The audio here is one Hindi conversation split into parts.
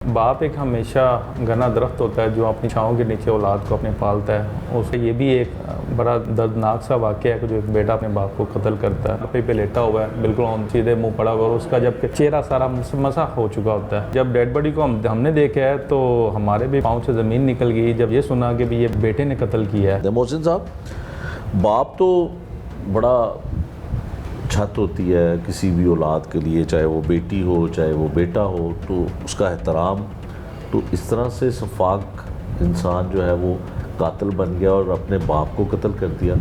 बाप एक हमेशा घना दरख्त होता है जो अपनी छाँव के नीचे औलाद को अपने पालता है। उसे ये भी एक बड़ा दर्दनाक सा वाक़या है कि जो एक बेटा अपने बाप को कत्ल करता है। पे लेटा हुआ है, बिल्कुल सीधे मुंह पड़ा हुआ, और उसका जब चेहरा सारा मसा हो चुका होता है। जब डेड बॉडी को हमने देखा है तो हमारे भी पाँव से ज़मीन निकल गई जब ये सुना कि भी ये बेटे ने कत्ल किया है। मोहसिन साहब, बाप तो बड़ा छत होती है किसी भी औलाद के लिए, चाहे वो बेटी हो चाहे वो बेटा हो, तो उसका एहतराम। तो इस तरह से शफाक इंसान जो है वो कातिल बन गया और अपने बाप को कत्ल कर दिया।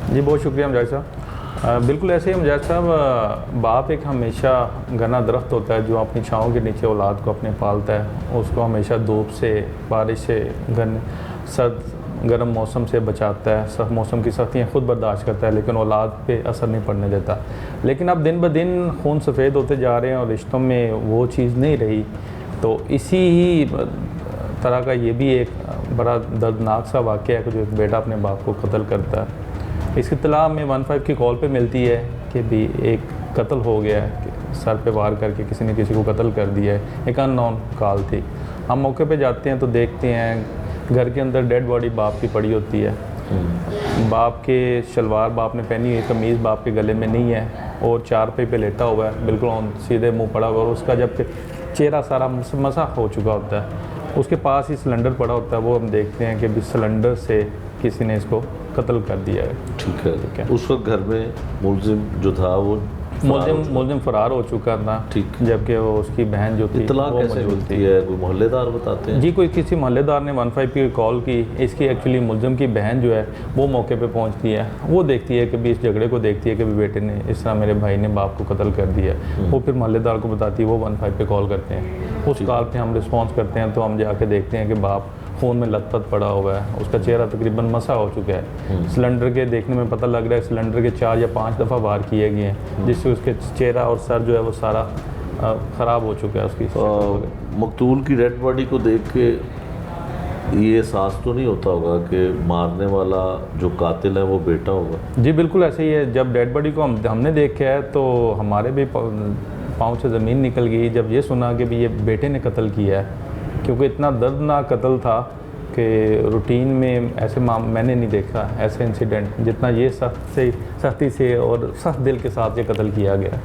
जी बहुत शुक्रिया अमजाद साहब। बिल्कुल ऐसे ही अमजाद साहब, बाप एक हमेशा घना दरख्त होता है जो अपनी छाँव के नीचे औलाद को अपने पालता है। उसको हमेशा धूप से, बारिश से, सर्द गर्म मौसम से बचाता है। सब मौसम की सख्तियाँ खुद बर्दाश्त करता है, लेकिन औलाद पे असर नहीं पड़ने देता। लेकिन अब दिन ब दिन खून सफ़ेद होते जा रहे हैं और रिश्तों में वो चीज़ नहीं रही। तो इसी ही तरह का ये भी एक बड़ा दर्दनाक सा वाक़या है कि जो एक बेटा अपने बाप को कत्ल करता है। इसकी इत्तला में 15 की कॉल पे मिलती है कि भी एक कत्ल हो गया है, सर पे वार करके किसी ने किसी को कत्ल कर दिया है। एक अननोन कॉल थी। हम मौके पे जाते हैं तो देखते हैं घर के अंदर डेड बॉडी बाप की पड़ी होती है। बाप के शलवार बाप ने पहनी हुई, कमीज़ बाप के गले में नहीं है, और चारपाई पे लेटा हुआ है, बिल्कुल सीधे मुंह पड़ा हुआ, और उसका जब चेहरा सारा मसा हो चुका होता है। उसके पास ही सिलेंडर पड़ा होता है। वो हम देखते हैं कि भी सिलेंडर से किसी ने इसको कत्ल कर दिया है। ठीक है। उस वक्त घर में मुलजिम जो था वो मुलजिम फरार हो चुका था। ठीक। जबकि वो उसकी बहन जो थी इत्तला कैसे मिलती है? कोई मोहल्लेदार बताते हैं? जी, कोई किसी मोहल्लेदार ने 15 की कॉल की। इसकी एक्चुअली मुलजिम की बहन जो है वो मौके पे पहुंचती है। वो देखती है कि भी इस झगड़े को देखती है कि भी बेटे ने इस तरह मेरे भाई ने बाप को कत्ल कर दिया। वो फिर मोहल्लेदार को बताती है, वो 15 पे कॉल करते हैं। उस कॉल पे हम रिस्पॉन्स करते हैं तो हम जाके देखते हैं कि बाप खून में लथपथ पड़ा हुआ है। उसका चेहरा तकरीबन मसा हो चुका है। सिलेंडर के देखने में पता लग रहा है सिलेंडर के 4 या 5 दफ़ा वार किए गए हैं, जिससे उसके चेहरा और सर जो है वो सारा ख़राब हो चुका है। उसकी मकतूल की डेड बॉडी को देख के ये एहसास तो नहीं होता होगा कि मारने वाला जो कातिल है वो बेटा होगा? जी बिल्कुल ऐसे ही है। जब डेड बॉडी को हमने देखा है तो हमारे भी पाँव से ज़मीन निकल गई जब ये सुना कि भी ये बेटे ने कत्ल किया है। क्योंकि इतना दर्दनाक कत्ल था कि रूटीन में ऐसे मैंने नहीं देखा ऐसे इंसिडेंट, जितना ये सख्ती से और सख्त दिल के साथ ये कत्ल किया गया।